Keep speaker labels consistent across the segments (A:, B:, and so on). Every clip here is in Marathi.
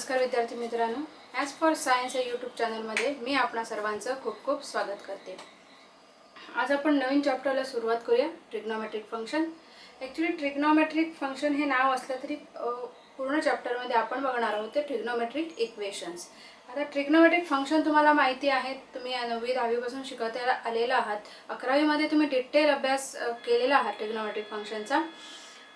A: नमस्कार विद्यार्थी मित्रांनो, ॲज फॉर सायन्स या यूट्यूब चॅनलमध्ये मी आपणा सर्वांचं खूप खूप स्वागत करते। आज आपण नवीन चॅप्टरला सुरुवात करूया, trigonometric function. Actually trigonometric function हे नाव असलं तरी पूर्ण चॅप्टरमध्ये आपण बघणार आहोत ते ट्रिग्नोमेट्रिक इक्वेशन्स। आता ट्रिग्नोमेट्रिक फंक्शन तुम्हाला माहिती आहे, तुम्ही 9वी 10वी पासून शिकत आलेला आहात। 11वी मध्ये तुम्ही डिटेल अभ्यास केलेला आहात ट्रिग्नोमेट्रिक फंक्शनचा।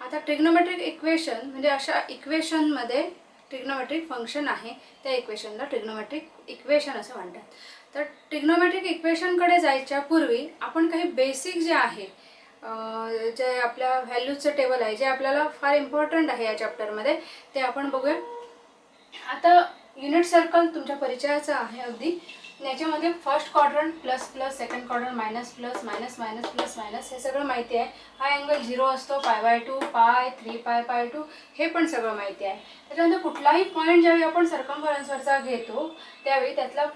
A: आता ट्रिग्नोमेट्रिक इक्वेशन म्हणजे अशा इक्वेशन मध्ये ट्रिग्नोमेट्रिक फंक्शन आहे, त्या इक्वेशनला ट्रिग्नोमेट्रिक इक्वेशन असे म्हणतात। तर ट्रिग्नोमेट्रिक इक्वेशनकडे जायच्या पूर्वी आपण काही बेसिक जे आहे जे आपल्या व्हॅल्यूजचं टेबल आहे, जे आपल्याला फार इम्पॉर्टंट आहे या चॅप्टरमध्ये, ते आपण बघूया। आता युनिट सर्कल तुमच्या परिचयाचं आहे अगदी। याच्यामध्ये first quadrant plus plus, second quadrant minus plus, minus minus plus minus हे सगळं माहिती आहे। हा अँगल 0 असतो, π/2, पाय 3 π/2 हे पण सगळं माहिती आहे। त्याच्यानंतर कुठलाही पॉईंट ज्यावेळी आपण सर्कम्फरन्सवरचा घेतो त्यावेळी त्यातला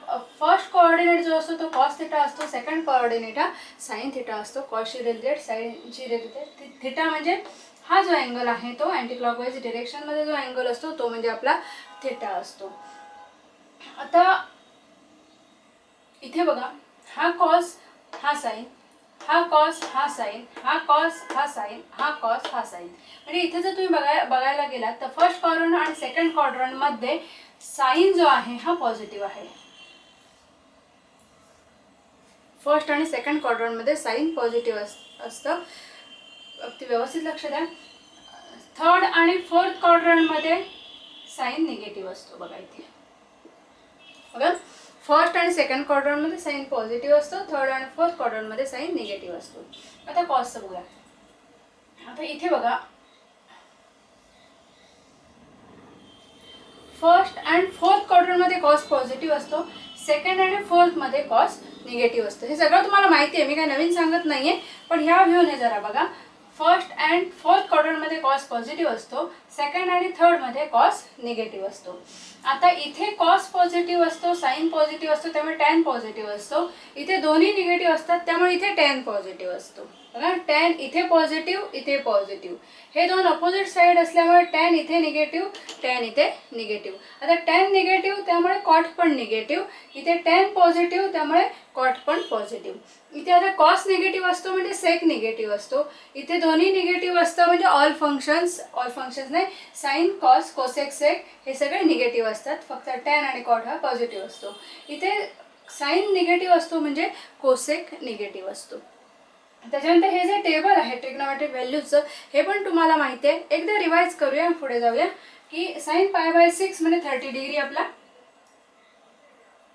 A: फर्स्ट कोऑर्डिनेट जो असतो तो कॉस थिटा असतो, सेकंड कोऑर्डिनेट हा साइन थिटा असतो। कॉसशी रिलेटेड, साइनशी रिलेटेड। थिटा म्हणजे हा जो अँगल आहे तो अँटी क्लॉकवाईज डिरेक्शनमध्ये जो अँगल असतो तो म्हणजे आपला थिटा असतो। आता इथे बघा, हा कॉस हा साइन, हा कॉस हा साइन, हा कॉस हा साइन, हा कॉस हा साइन। म्हणजे इथे जर तुम्ही बघायला गेलात तर फर्स्ट क्वाड्रंट आणि सेकंड क्वाड्रंट मध्ये साइन जो आहे हा पॉझिटिव्ह आहे। फर्स्ट आणि सेकंड क्वाड्रंट मध्ये साइन पॉझिटिव्ह असतं, अगदी व्यवस्थित लक्ष द्या। थर्ड आणि फोर्थ क्वाड्रंट मध्ये साइन निगेटिव्ह असतो। बघा इथे बघा, फर्स्ट आणि सेकंड क्वाड्रंट मध्ये साइन पॉझिटिव्ह असतो, थर्ड आणि फोर्थ क्वाड्रंट मध्ये साइन निगेटिव्ह असतो। आता कॉसचं बघूया। आता इथे बघा, फर्स्ट अँड फोर्थ क्वाड्रंट मध्ये कॉस पॉझिटिव्ह असतो, सेकंड आणि फोर्थ मध्ये कॉस निगेटिव्ह असतो। हे सगळं तुम्हाला माहिती आहे, मी काय नवीन सांगत नाहीये, पण ह्या व्ह्यूने जरा बघा। फर्स्ट अँड फोर्थ क्वाड्रंट मध्ये कॉस पॉझिटिव्ह असतो, सेकंड आणि थर्ड मध्ये कॉस निगेटिव्ह असतो। आता इथे कॉस पॉझिटिव्ह असतो, साइन पॉझिटिव्ह असतो, त्यामुळे टॅन पॉझिटिव्ह असतो। इथे दोन्ही निगेटिव्ह असतात, त्यामुळे इथे टॅन पॉझिटिव्ह असतो। बघा, टॅन इथे पॉझिटिव्ह, इथे पॉझिटिव्ह, हे दोन अपोजिट साइड असल्यामुळे टॅन इथे निगेटिव्ह, टॅन इथे निगेटिव्ह। आता टॅन निगेटिव्ह त्यामुळे कॉट पण निगेटिव्ह, इथे टॅन पॉझिटिव्ह त्यामुळे कॉट पण पॉझिटिव्ह। इथे आता कॉस निगेटिव्ह असतो म्हणजे सेक निगेटिव्ह असतो, इथे दोन्ही निगेटिव्ह असतं म्हणजे ऑल फंक्शन्स नाही, साइन कॉस कोसेक सेक हे सगळे निगेटिव्ह असतात, फक्त टॅन आणि कॉट हा पॉझिटिव्ह असतो। इथे साइन निगेटिव्ह असतो म्हणजे कोसेक निगेटिव्ह असतो। त्याच्यानंतर हे जे टेबल आहे ट्रिग्नोमेट्रिक व्हॅल्यूजचं हे पण तुम्हाला माहिती आहे, एकदा रिवाइज करूया, पुढे जाऊया। की साइन π/6 म्हणजे 30 डिग्री आपला,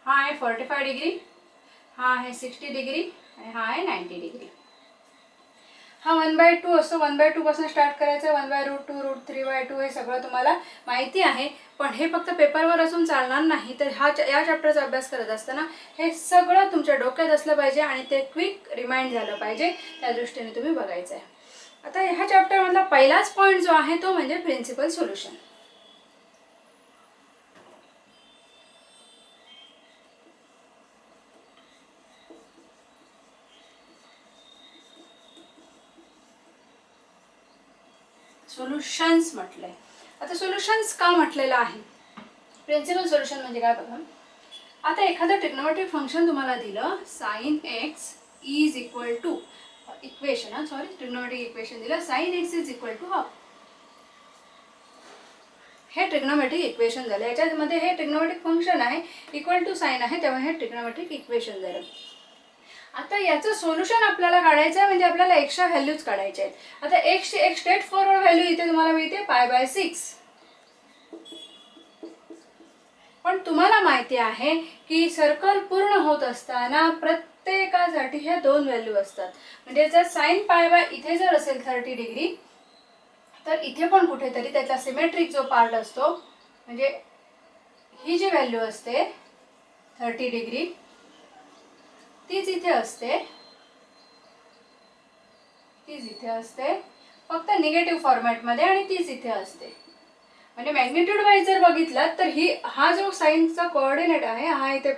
A: हा आहे 45 डिग्री, हा आहे 60 डिग्री आणि हा आहे 90 डिग्री। हा 1/2 असतो, 1/2 पासून स्टार्ट करायचं, 1/√2, √3/2 हे सगळं तुम्हाला माहिती आहे। पण हे फक्त पेपरवर असून चालणार नाही, तर या चॅप्टरचा अभ्यास करत असताना हे सगळं तुमच्या डोक्यात असलं पाहिजे आणि ते क्विक रिमाइंड झालं पाहिजे, त्या दृष्टीने तुम्ही बघायचं आहे। आता ह्या चॅप्टरमधला पहिलाच पॉईंट जो आहे तो म्हणजे प्रिन्सिपल सोल्युशन। सोल्युशन्स म्हटलंय। आता सोल्युशन्स का म्हटलेलं आहे, प्रिन्सिपल सोल्युशन म्हणजे काय बघा। आता एखादं ट्रिग्नोमेट्रिक फंक्शन तुम्हाला दिलं, sine x is equal to equation, trigonometric equation दिलं, sine x is equal to half, हे ट्रिग्नोमेट्रिक इक्वेशन झालं। याच्यामध्ये हे ट्रिग्नोमेट्रिक फंक्शन आहे, इक्वल टू साइन आहे, तेव्हा हे ट्रिग्नोमेट्रिक इक्वेशन झालं। आता याचं सोल्युशन आपल्याला काढायचं आहे, म्हणजे आपल्याला एक्सच्या व्हॅल्यूज काढायचे आहेत। आता एक्सची एक स्ट्रेट फॉरवर्ड व्हॅल्यू इथे तुम्हाला मिळते π/6, पण तुम्हाला माहिती आहे की सर्कल पूर्ण होत असताना प्रत्येकासाठी ह्या दोन व्हॅल्यू असतात। म्हणजे जर साइन इथे जर असेल 30 डिग्री, तर इथे पण कुठेतरी त्याचा सिमेट्रिक जो पार्ट असतो, म्हणजे ही जी व्हॅल्यू असते 30 डिग्री तीच इथे असते, फक्त निगेटिव्ह फॉर्मॅटमध्ये, आणि तीच इथे असते। म्हणजे मॅग्निट्यूड वाईज जर बघितलं तर हा जो साइनचा कोऑर्डिनेट आहे हा इथे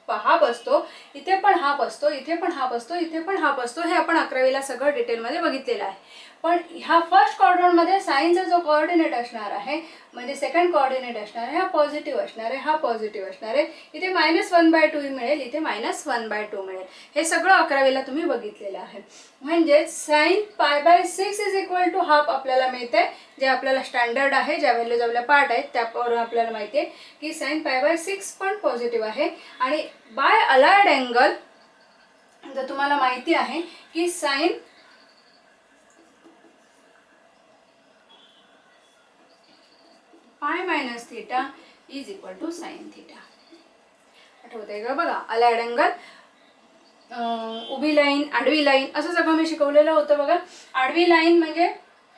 A: हाफ असतो, इथे पण हाफ असतो, इथे पण हाफ असतो, इथे पण हाफ असतो, हे आपण 11वीला सगळं डिटेलमध्ये बघितलेलं आहे। पण ह्या फर्स्ट क्वाड्रंटमध्ये साईनचा जो कोऑर्डिनेट असणार आहे म्हणजे सेकंड कोऑर्डिनेट असणार आहे हा पॉझिटिव्ह असणार आहे, हा पॉझिटिव्ह असणार आहे. इथे -1/2 मिळेल, इथे -1/2 मिळेल. हे सगळं 11वीला तुम्ही बघितलेलं आहे. म्हणजे sin π/6 = ½ आपल्याला मिळते, जे आपल्याला स्टँडर्ड आहे, ज्या व्हॅल्यूज आपल्या पार्ट आहेत त्यावरून आपल्याला माहिती आहे की sin π/6 पण पॉझिटिव्ह आहे. आणि बाय अलाइड अँगल तर तुम्हाला माहिती आहे की sin π - θ = sin θ. आठवतंय का बघा? अलाइड अँगल, उभी लाईन, आडवी लाईन असं सगळं मी शिकवलेलं होतं बघा. आडवी लाईन म्हणजे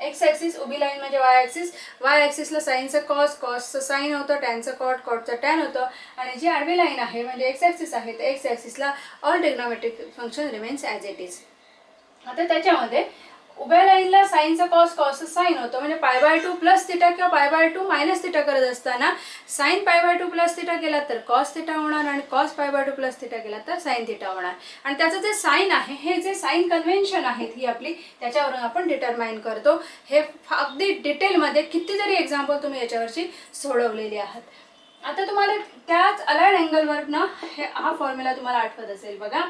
A: एक्स ॲक्सिस, उभी लाईन म्हणजे वाय ॲक्सिस. वाय ॲक्सिसला साईनचं कॉस, कॉसचं साईन होतं, टॅनचं कॉट, कॉटचं टॅन होतं. आणि जी आडवी लाईन आहे म्हणजे एक्स ॲक्सिस आहे तर एक्स ॲक्सिसला all trigonometric function remains as it is. आता त्याच्यामध्ये उभ्या लाईनला साईनचा कॉस, कॉसचं साईन होतं म्हणजे π/2 + θ किंवा π/2 - θ करत असताना sin π/2 + θ केला तर cos θ होणार आणि cos π/2 + θ केला तर sin θ होणार. आणि त्याचं जे साईन आहे, हे जे साईन कन्व्हेन्शन आहेत ही आपली, त्याच्यावरून आपण डिटरमाइन करतो. हे अगदी डिटेलमध्ये कितीतरी एक्झाम्पल तुम्ही याच्यावरची सोडवलेली आहात. आता तुम्हाला त्याच अलाइड अँगलवरनं हा फॉर्म्युला तुम्हाला आठवत असेल बघा.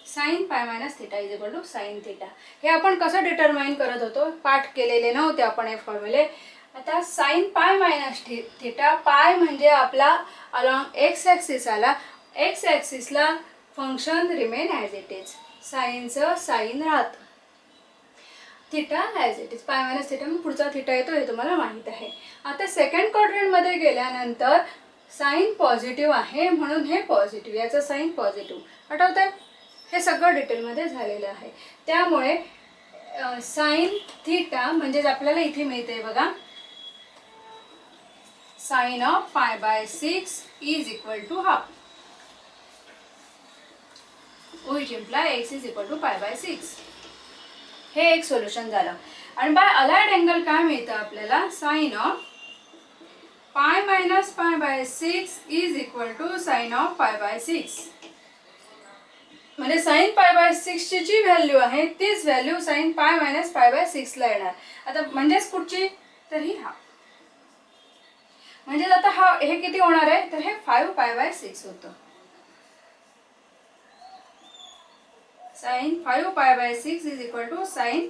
A: sin π - θ = sin θ. हे आपण कसं डिटरमाइन करत होतो, पाठ केलेले नव्हते आपण हे फॉर्म्युले. आता sin π - θ, पाय म्हणजे आपला अलॉंग एक्स ॲक्सिस आला, एक्स ॲक्सिसला function remain as it is, साईनचं साईन राहतं, थिटा ॲज इट इज. π - θ मग पुढचा थिटा येतो हे तुम्हाला माहीत आहे. आता सेकंड क्वाड्रंटमध्ये गेल्यानंतर साईन पॉझिटिव्ह आहे म्हणून हे पॉझिटिव्ह, याचं साईन पॉझिटिव्ह. आठवत आहे? हे सगळं डिटेलमध्ये झालेलं आहे. त्यामुळे साईन थिटा म्हणजेच आपल्याला इथे मिळते बघा sin of π/6 = ½ which imply x = π/6. हे एक सोल्युशन झालं. आणि बाय अलाइड अँगल काय मिळतं आपल्याला? sin of π - π/6 = sin of π/6. म्हणजे sin π/6 ची जी व्हॅल्यू आहे तीच व्हॅल्यू sin π - π/6 ला येणार. आता म्हणजेच कुठची? तर ही हा. म्हणजे आता हा हे किती होणार आहे तर हे 5π/6 होतं. sin 5π/6 = sin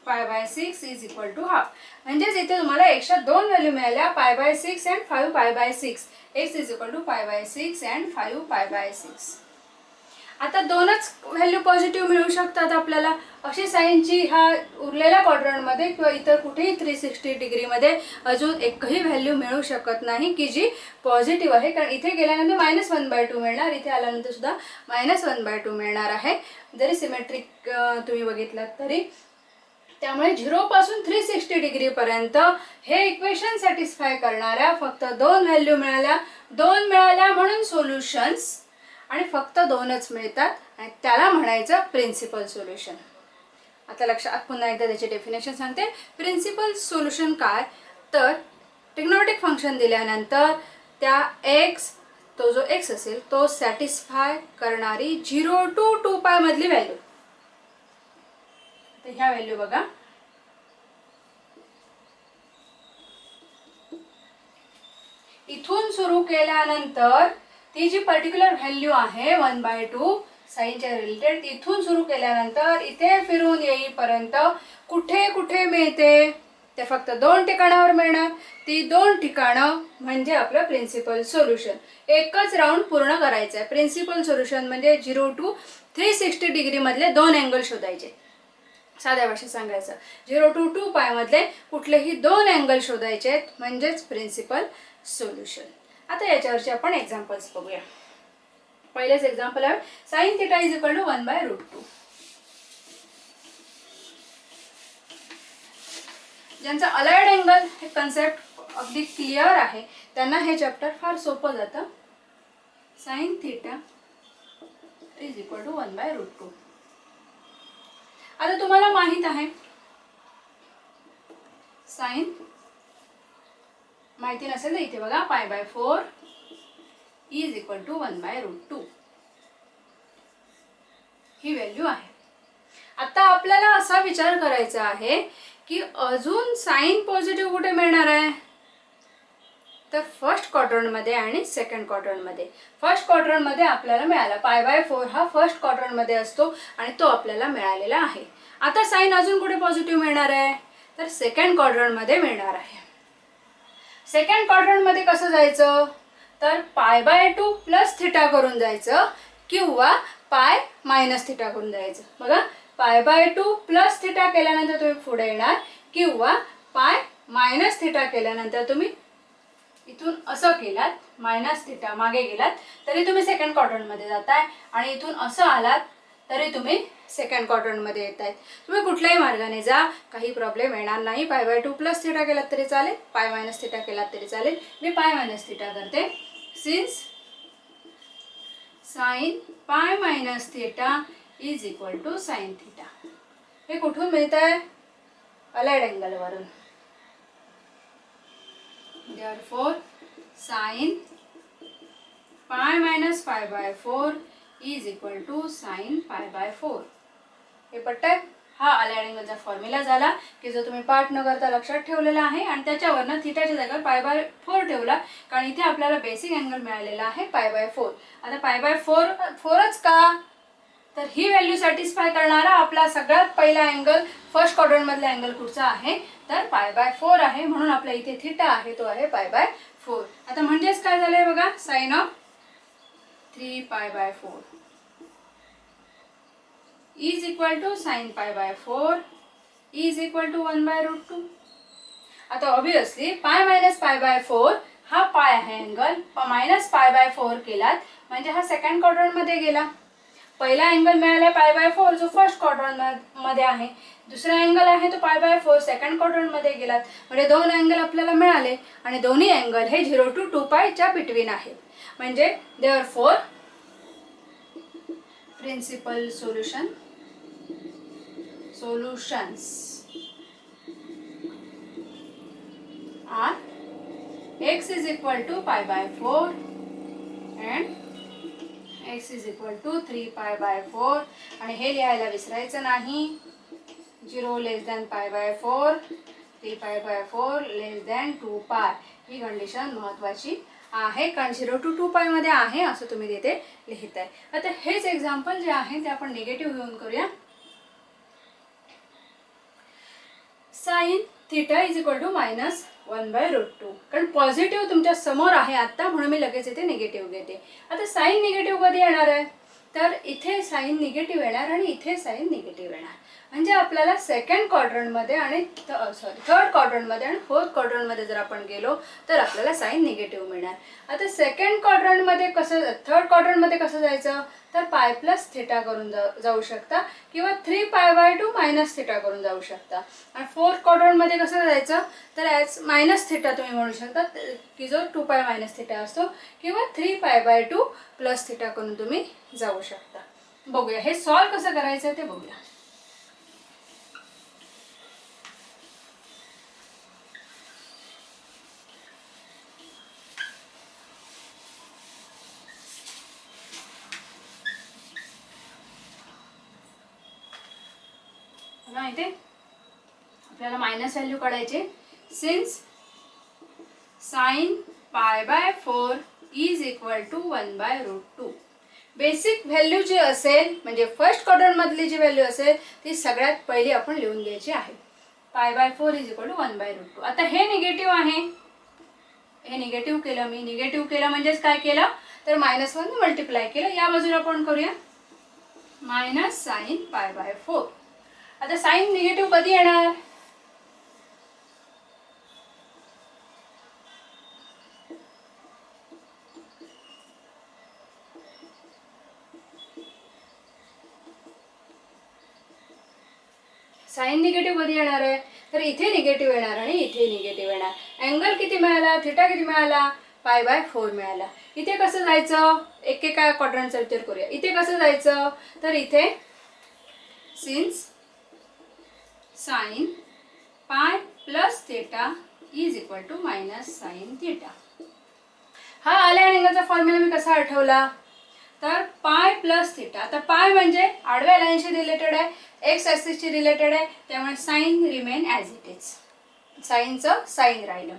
A: π/6 = ½. म्हणजेच इथे तुम्हाला एकशा 2 व्हॅल्यू मिळाल्या, π/6 and 5π/6. x = π/6 and 5π/6. आता दोनच व्हॅल्यू पॉझिटिव्ह मिळू शकतात आपल्याला. अशी साईनची ह्या उरलेल्या क्वाड्रंटमध्ये किंवा इतर कुठेही 360 डिग्रीमध्ये अजून एकही व्हॅल्यू मिळू शकत नाही की जी पॉझिटिव्ह आहे. कारण इथे गेल्यानंतर -1/2 मिळणार, इथे आल्यानंतर सुद्धा -1/2 मिळणार आहे जरी सिमेट्रिक तुम्ही बघितलात तरी. त्यामुळे 0 पासून 360 डिग्रीपर्यंत हे इक्वेशन सॅटिस्फाय करणाऱ्या फक्त 2 व्हॅल्यू मिळाल्या. 2 मिळाल्या म्हणून सोल्युशन्स, आणि फक्त 2च मिळतात आणि त्याला म्हणायचं प्रिन्सिपल सोल्युशन. आता लक्षात पुन्हा एकदा त्याची डेफिनेशन सांगते. प्रिन्सिपल सोल्युशन काय तर ट्रिग्नोमेट्रिक फंक्शन दिल्यानंतर त्या एक्स, तो जो एक्स असेल तो सॅटिस्फाय करणारी 0 to 2π मधली व्हॅल्यू. तर ह्या व्हॅल्यू बघा, इथून सुरू केल्यानंतर ती जी पर्टिक्युलर व्हॅल्यू आहे 1/2 साईनच्या रिलेटेड, तिथून सुरू केल्यानंतर इथे फिरून येईपर्यंत कुठे कुठे मिळते ते फक्त 2 ठिकाणावर मिळणार. ती 2 ठिकाणं म्हणजे आपलं प्रिन्सिपल सोल्युशन. एकच राऊंड पूर्ण करायचं आहे. प्रिन्सिपल सोल्युशन म्हणजे 0 to 360 डिग्री मधले 2 अँगल शोधायचे. साध्या भाषेत सांगायचं 0 to 2π मधले कुठलेही 2 अँगल शोधायचे आहेत म्हणजेच प्रिन्सिपल सोल्युशन. आता याच्यावरचे आपण एक्झाम्पल्स बघूया. पहिलेच एक्झाम्पल आहे sin θ = 1/√2. ज्यांचा अलाइड अँगल हे कन्सेप्ट अगदी क्लिअर आहे त्यांना हे चॅप्टर फार सोपं जातं. sin θ = 1/√2. आता तुम्हाला माहित आहे साइन, माहिती नसेल तर इथे बघा π/4 = 1/√2 ही व्हॅल्यू आहे. आता आपल्याला असा विचार करायचा आहे की अजून साईन पॉझिटिव्ह कुठे मिळणार आहे, तर फर्स्ट क्वाड्रंटमध्ये आणि सेकंड क्वाड्रंटमध्ये. फर्स्ट क्वाड्रंटमध्ये आपल्याला मिळाला π/4 हा फर्स्ट क्वाड्रंटमध्ये असतो आणि तो आपल्याला मिळालेला आहे. आता साईन अजून कुठे पॉझिटिव्ह मिळणार आहे, तर सेकंड क्वाड्रंटमध्ये मिळणार आहे. सेकंड क्वाड्रंटमध्ये कसं जायचं, तर π/2 प्लस थिटा करून जायचं किंवा π - थिटा करून जायचं. बघा, π/2 प्लस थिटा केल्यानंतर तुम्ही पुढे येणार किंवा π - थिटा केल्यानंतर तुम्ही इथून असं केलात, मायनस थिटा मागे गेलात तरी तुम्ही सेकंड क्वाड्रंटमध्ये जाताय आणि इथून असं आलात तरी तुम्ही सेकंड क्वाड्रंटमध्ये येत आहेत. तुम्ही कुठल्याही मार्गाने जा, काही प्रॉब्लेम येणार नाही. π/2 प्लस थिटा केलात तरी चालेल, π - थिटा केलात तरी चालेल. मी π - थिटा करते. Since sine π - theta is equal to sine theta. हे कुठून मिळत आहे, अलाइड अँगलवरून. Therefore, sin π - π/4 is equal to sin π/4. हे पटतंय. हा अलाइड अँगलचा फॉर्म्युला झाला की जो तुम्ही पाठ न करता लक्षात ठेवलेला आहे आणि त्याच्यावरनं थिटाच्या जागेवर π/4 ठेवला, कारण इथे आपल्याला बेसिक अँगल मिळालेला आहे π/4. आता π/4च का, तर ही व्हॅल्यू सॅटिस्फाय करणारा आपला सगळ्यात पहिला अँगल फर्स्ट क्वाड्रंटमधला अँगल कुठचा आहे, तर π/4 आहे. म्हणून आपल्या इथे थिटा आहे तो आहे π/4. आता म्हणजेच काय झालंय बघा, sine of 3π/4 is equal to sine π/4 is equal to 1/√2. आता ऑब्विसली π - π/4 हा पाय आहे अँगल, -π/4 केलात म्हणजे हा सेकंड क्वाड्रंटमध्ये गेला. पहिला अँगल मिळाला π/4 जो फर्स्ट क्वाड्रंटमध्ये आहे, दुसरा अँगल आहे तो π/4 सेकंड क्वाड्रंटमध्ये गेलात. म्हणजे दोन अँगल आपल्याला मिळाले आणि दोन्ही अँगल हे 0 to 2π च्या बिटवीन आहेत. म्हणजे therefore principal solutions are x is equal to π/4 and x is equal to 3π/4. आणि हे लिहायला विसरायचं नाही. 0 लेस दॅन π/4, 3π/4 लेस दॅन 2π. ही कंडिशन महत्त्वाची आहे, कारण 0 to 2π मध्ये आहे असं तुम्ही तिथे लिहिताय. आता हेच एक्झाम्पल जे आहे ते आपण निगेटिव्ह घेऊन करूया. Sine theta is equal to -1/√2. कारण पॉझिटिव्ह तुमच्या समोर आहे आता, म्हणून मी लगेच इथे निगेटिव्ह घेते. आता साइन निगेटिव्ह कधी येणार आहे, तर इथे साइन निगेटिव्ह येणार आणि इथे साइन निगेटिव्ह येणार. म्हणजे आपल्याला सेकंड क्वाड्रंटमध्ये आणि थर्ड क्वाड्रंटमध्ये आणि फोर्थ क्वाड्रंटमध्ये जर आपण गेलो तर आपल्याला साइन निगेटिव्ह मिळणार. आता सेकंड क्वाड्रंटमध्ये कसं, थर्ड क्वाड्रंटमध्ये कसं जायचं, तर π + थिटा करून जाऊ शकता किंवा 3π/2 - थिटा करून जाऊ शकता. आणि फोर्थ क्वाड्रंटमध्ये कसं जायचं, तर -थिटा तुम्ही म्हणू शकता की जो 2π - थिटा असतो, किंवा 3π/2 + थिटा करून तुम्ही जाऊ शकता. बघूया हे सॉल्व कसं करायचं ते बघूया. इथे आपल्याला मायनस व्हॅल्यू काढायचे. Since sine π/4 is equal to 1/√2. Basic value जी असेल म्हणजे फर्स्ट क्वाड्रंटमधली जी व्हॅल्यू असेल ती सगळ्यात पहिली आपण लिहून घ्यायची आहे. π/4 इज इक्वल टू 1/√2. आता हे निगेटिव्ह आहे, हे निगेटिव्ह केलं मी. निगेटिव्ह केलं म्हणजेच काय केलं, तर -1 मल्टिप्लाय केलं. या बाजूला आपण करूया -sin π/4. आता साइन निगेटिव्ह कधी येणार, साइन निगेटिव्ह कधी येणार आहे, तर इथे निगेटिव्ह येणार आणि इथे निगेटिव्ह येणार. अँगल किती मिळाला, थिटा किती मिळाला, π/4 मिळाला. इथे कसं जायचं, एकेका क्वाड्रंटचा विचार करूया. इथे कसं जायचं, तर इथे since sine π + theta is equal to -sin theta. हा अलाइड अँगलचा फॉर्म्युला मी कसा आठवला, तर पाय प्लस थिटा. आता पाय म्हणजे आडव्या लाईनशी रिलेटेड आहे, एक्स ॲक्सिसशी रिलेटेड आहे, त्यामुळे sine remain as it is. साईनचं साईन राहिलं.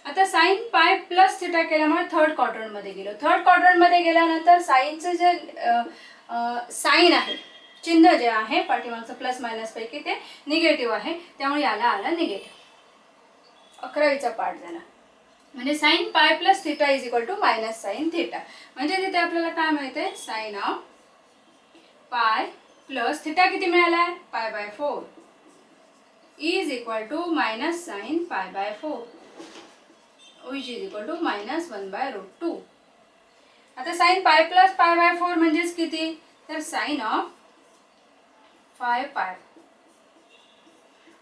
A: आता साईन पाय प्लस थिटा केल्यामुळे थर्ड क्वाड्रंटमध्ये गेलो. थर्ड क्वाड्रंटमध्ये गेल्यानंतर साईनचं जे साईन आहे, चिन्ह जे आहे पाठीमागचं प्लस मायनसपैकी ते निगेटिव्ह आहे, त्यामुळे याला आलं निगेटिव्ह. 11वीचा पार्ट झाला. म्हणजे sine pi plus theta is equal to minus sine theta. म्हणजे तिथे आपल्याला काय मिळते, sine of pi plus theta किती मिळाला आहे, pi by 4 is equal to minus sine pi by 4 which is equal to minus 1/√2. आता साईन पाय प्लस पाय बाय 4 म्हणजेच किती, तर साईन ऑफ 5 पाय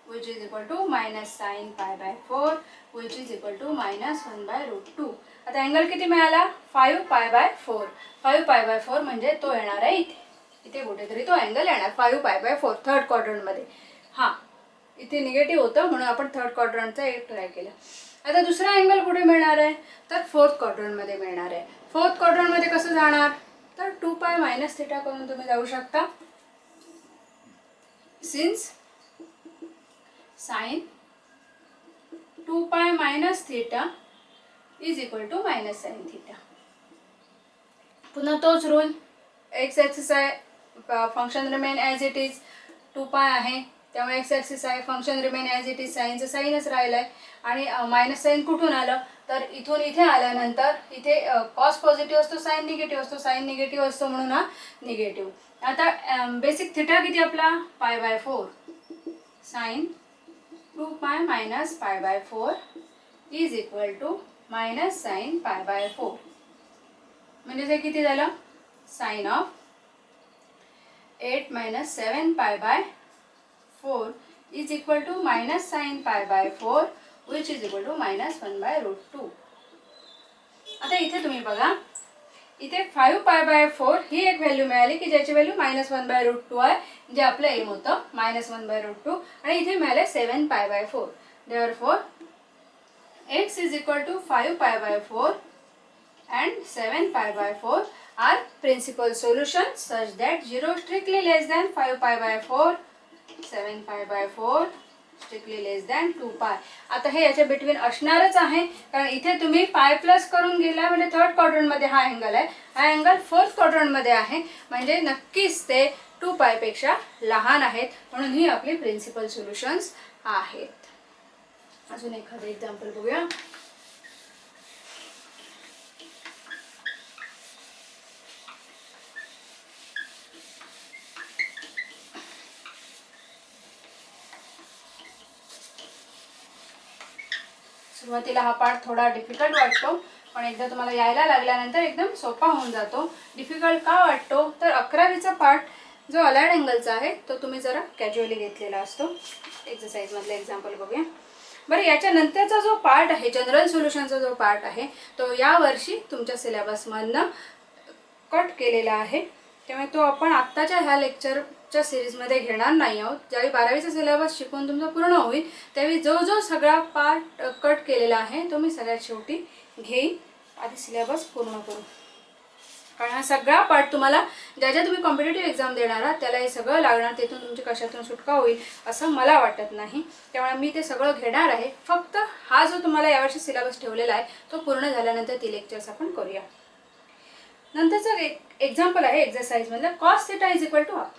A: which is equal to minus sin pi by 4 which is equal to minus 1/√2. आता अँगल किती मिळाला, 5 पाय बाय 4. 5 पाय बाय 4 म्हणजे तो येणार आहे इथे, इथे कुठेतरी तो अँगल येणार 5 पाय बाय 4 थर्ड क्वाड्रंटमध्ये. हां, इथे निगेटिव्ह होतं म्हणून आपण थर्ड क्वाड्रंटचा एक ट्राय केला. आता दुसरा अँगल कुठे मिळणार आहे, तर फोर्थ क्वाड्रंटमध्ये मिळणार आहे. फोर्थ क्वाड्रंटमध्ये कसं जाणार, तर 2 पाय मायनस थिटा करून तुम्ही जाऊ शकता. Since sine 2 pi minus theta is equal to minus sine theta. पुन्हा तोच रूल, एक्स ॲक्सिस आहे, function remain as it is. 2 pi आहे त्यामुळे एक्स ॲक्सिस आहे, function remain as it is, साईनचं साईनच राहिलं आहे. आणि मायनस साईन कुठून आलं, तर इथून इथे आल्यानंतर इथे कॉस पॉझिटिव्ह असतो, साईन निगेटिव्ह असतो, साईन निगेटिव्ह असतो म्हणून हा निगेटिव्ह. आता बेसिक थिटा किती आपला, पाय by 4. Sine 2 pi minus pi by 4 is equal to minus sine pi by 4. म्हणजे ते किती झालं, sine of 8 minus 7 pi by 4 is equal to minus sine pi by 4 which is equal to minus 1/√2. आता इथे तुम्ही बघा, इथे 5 पाय बाय 4 ही एक व्हॅल्यू मिळाली की ज्याची व्हॅल्यू मायनस 1/√2 आहे, जे आपलं एम होतं मायनस 1/√2. आणि इथे मिळाले 7 pi by 4. Therefore x is equal to 5 pi by 4 and 7 pi by 4 are principal solutions such that 0 strictly less than 5 pi by 4, 7 pi by 4 strictly less than 2 pi. आता हे याच्या बिटवीन असणारच आहे, कारण इथे तुम्ही पाय प्लस करून गेला म्हणजे थर्ड क्वाड्रंटमध्ये हा अँगल आहे, हा अँगल फोर्थ क्वाड्रंटमध्ये आहे, म्हणजे नक्कीच ते 2 पाय पेक्षा लहान आहेत, म्हणून ही आपली प्रिन्सिपल सोल्युशन्स आहेत. अजून एखादं एक्झाम्पल बघूया. सुरुवातीला हा पार्ट थोडा डिफिकल्ट वाटतो, पण एकदा तुम्हाला यायला लागल्यानंतर एकदम सोपा होऊन जातो. डिफिकल्ट का वाटतो, तर 11वीचा पार्ट जो अलाइड अँगलचा आहे तो तुम्ही जरा कॅज्युअली घेतलेला असतो. एक्सरसाइजमधलं एक्झाम्पल बघूया. बरं, याच्यानंतरचा जो पार्ट आहे, जनरल सोल्युशनचा जो पार्ट आहे, तो यावर्षी तुमच्या सिलेबसमधनं कट केलेला आहे, त्यामुळे तो आपण आत्ताच्या ह्या लेक्चरच्या सिरीजमध्ये घेणार नाही आहोत. ज्यावेळी 12वीचा सिलेबस शिकून तुमचा पूर्ण होईल त्यावेळी जो जो सगळा पार्ट कट केलेला आहे तो मी सगळ्यात शेवटी घेईन. आधी सिलेबस पूर्ण करू, कारण हा सगळा पार्ट तुम्हाला ज्या ज्या तुम्ही कॉम्पिटेटिव्ह एक्झाम देणार आहात त्याला हे सगळं लागणार, तिथून तुमची कशातून सुटका होईल असं मला वाटत नाही. त्यामुळे मी ते सगळं घेणार आहे. फक्त हा जो तुम्हाला यावर्षी सिलेबस ठेवलेला आहे तो पूर्ण झाल्यानंतर ती लेक्चर्स आपण करूया. नंतरचं एक एक्झाम्पल आहे एक्सरसाइजमधलं, cos theta is equal to half.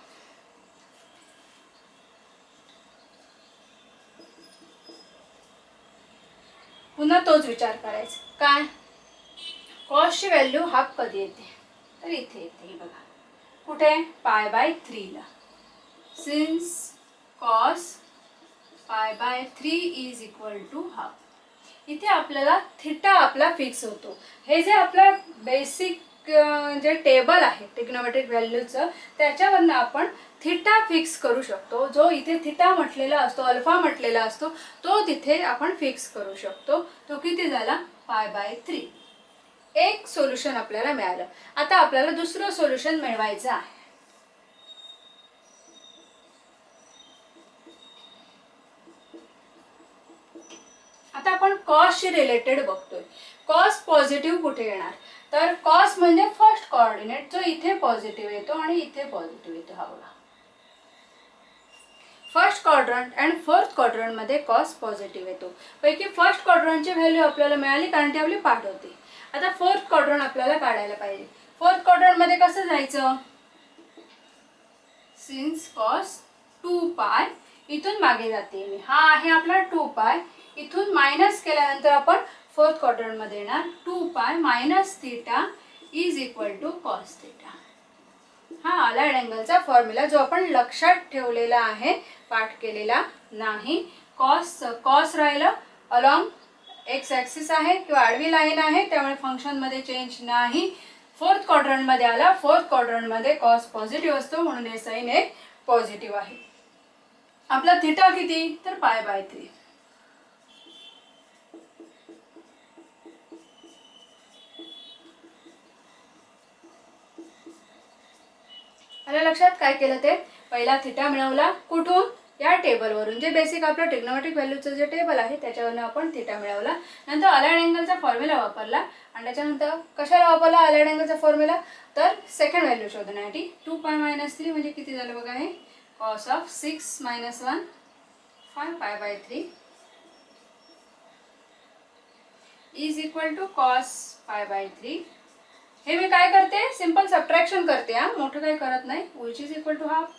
A: पुन्हा तोच विचार करायचा, काय कॉसची व्हॅल्यू हाफ कधी येते, तर इथे येते बघा, कुठे, पाय बाय 3 ला. Since cos pi by 3 is equal to half. इथे आपल्याला थिटा आपला फिक्स होतो. हे जे आपलं बेसिक जे टेबल आहे ट्रिग्नोमेट्रिक व्हॅल्यूचं, त्याच्यावरनं आपण थिटा फिक्स करू शकतो. जो इथे थिटा म्हटलेला असतो, अल्फा म्हटलेला असतो, तो तिथे आपण फिक्स करू शकतो. तो किती झाला, पाय बाय 3. एक सोल्युशन आपल्याला मिळालं. आता आपल्याला दुसरं सोल्युशन मिळवायचं आहे. आता आपण कॉसशी रिलेटेड बघतोय. कॉस पॉझिटिव्ह कुठे येणार, तर कॉस म्हणजे फर्स्ट कोऑर्डिनेट जो इथे पॉझिटिव्ह येतो आणि इथे पॉझिटिव्ह येतो. हा बघा, फर्स्ट क्वाड्रंट अँड फोर्थ क्वाड्रंटमध्ये कॉस पॉझिटिव्ह येतो. पैकी फर्स्ट क्वाड्रंटची व्हॅल्यू आपल्याला मिळाली कारण ती आपली पाठ होती. आता फोर्थ क्वाड्रंट आपल्याला काढायला पाहिजे. फोर्थ क्वाड्रंटमध्ये कसं जायचं, सिन्स कॉस 2 पाय इथून मागे जाते मी, हा आहे आपला 2 पाय, इथून मायनस केल्यानंतर आपण फोर्थ क्वाड्रंटमध्ये येणार 2 pi minus theta is equal to cos theta. हा अलाइड अँगलचा फॉर्म्युला जो आपण लक्षात ठेवलेला आहे, पाठ केलेला नाही. कॉस राहिलं अलॉंग एक्स ॲक्सिस आहे किंवा आडवी लाईन आहे, त्यामुळे फंक्शनमध्ये चेंज नाही. फोर्थ क्वाड्रंटमध्ये आला, फोर्थ क्वाड्रंटमध्ये कॉस पॉझिटिव्ह असतो म्हणून हे साईन एक पॉझिटिव्ह आहे. आपला थीटा किती, तर π/3. आलं लक्षात. काय केलं ते, पहिला थीटा मिळवला कुठून, या टेबलवरून, जे बेसिक आपलं ट्रिग्नोमेट्रिक व्हॅल्यूचं जे टेबल आहे त्याच्यावरून आपण थीटा मिळवला. नंतर अलाइड अँगलचा फॉर्म्युला वापरला आणि त्याच्यानंतर कशाला वापरला अलाइड अँगलचा फॉर्म्युला, तर सेकंड व्हॅल्यू शोधण्यासाठी. 2 पाय मायनस 3 म्हणजे किती झालं बघा, हे cos of 6 - 1 5 π/3 is equal to cos π/3. हे मी काय करते, सिंपल सबट्रॅक्शन करते, हा मोठं काही करत नाही. Which is equal to half,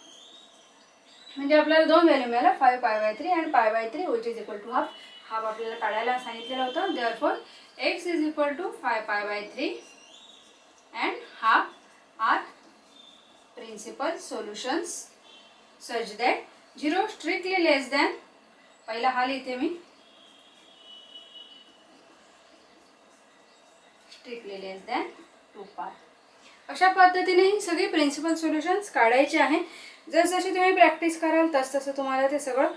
A: म्हणजे आपल्याला दोन व्हॅल्यू मिळाल्या 5 π/3 आणि π/3 which is equal to half. Half आपल्याला काढायला सांगितलेलं होतं. Therefore x is equal to 5 π/3 and half are principal solutions such that 0 strictly less than, पहिला हा लिहिते मी, स्ट्रिक्टली लेस दॅन 2 पाय. अशा पद्धतीने ही सगळी प्रिन्सिपल सोल्युशन्स काढायची आहे. जसजशी तुम्ही प्रॅक्टिस कराल तसतसं तुम्हाला ते सगळं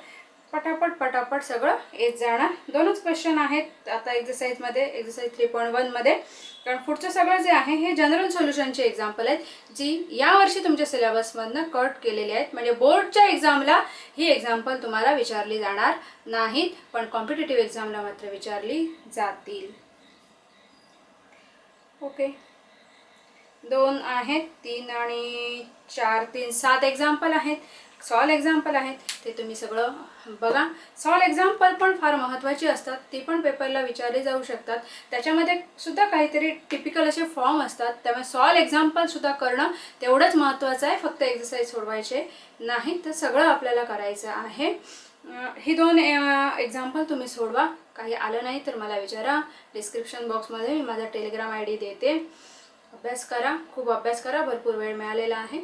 A: पटापट सगळं येत जाणार. दोनच क्वेश्चन आहेत आता एक्झरसाइजमध्ये, एक्झरसाइज 3.1 मध्ये, कारण पुढचं सगळं जे आहे हे जनरल सोल्युशनचे एक्झाम्पल आहेत, जी यावर्षी तुमच्या सिलेबसमधनं कट केलेले आहेत. म्हणजे बोर्डच्या एक्झामला ही एक्झाम्पल तुम्हाला विचारली जाणार नाहीत, पण कॉम्पिटिटिव्ह एक्झामला मात्र विचारली जातील. ओके, 2 आहेत, 3 आणि 4, 3, 7 एक्झाम्पल आहेत, सॉल्व एक्झाम्पल आहेत. ते तुम्ही सगळं बघा. सॉल्व एक्झाम्पल पण फार महत्त्वाची असतात, ती पण पेपरला विचारली जाऊ शकतात. त्याच्यामध्ये सुद्धा काहीतरी टिपिकल असे फॉर्म असतात, त्यामुळे सॉल्व एक्झाम्पलसुद्धा करणं तेवढंच महत्त्वाचं आहे. फक्त एक्झरसाइज सोडवायचे नाही, तर सगळं आपल्याला करायचं आहे. ही 2 एक्झाम्पल तुम्ही सोडवा. काही आलं नाही तर मला विचारा. डिस्क्रिप्शन बॉक्समध्ये मी माझा टेलिग्राम ID देते. अभ्यास करा, खूप अभ्यास करा, भरपूर वेळ मिळालेला आहे.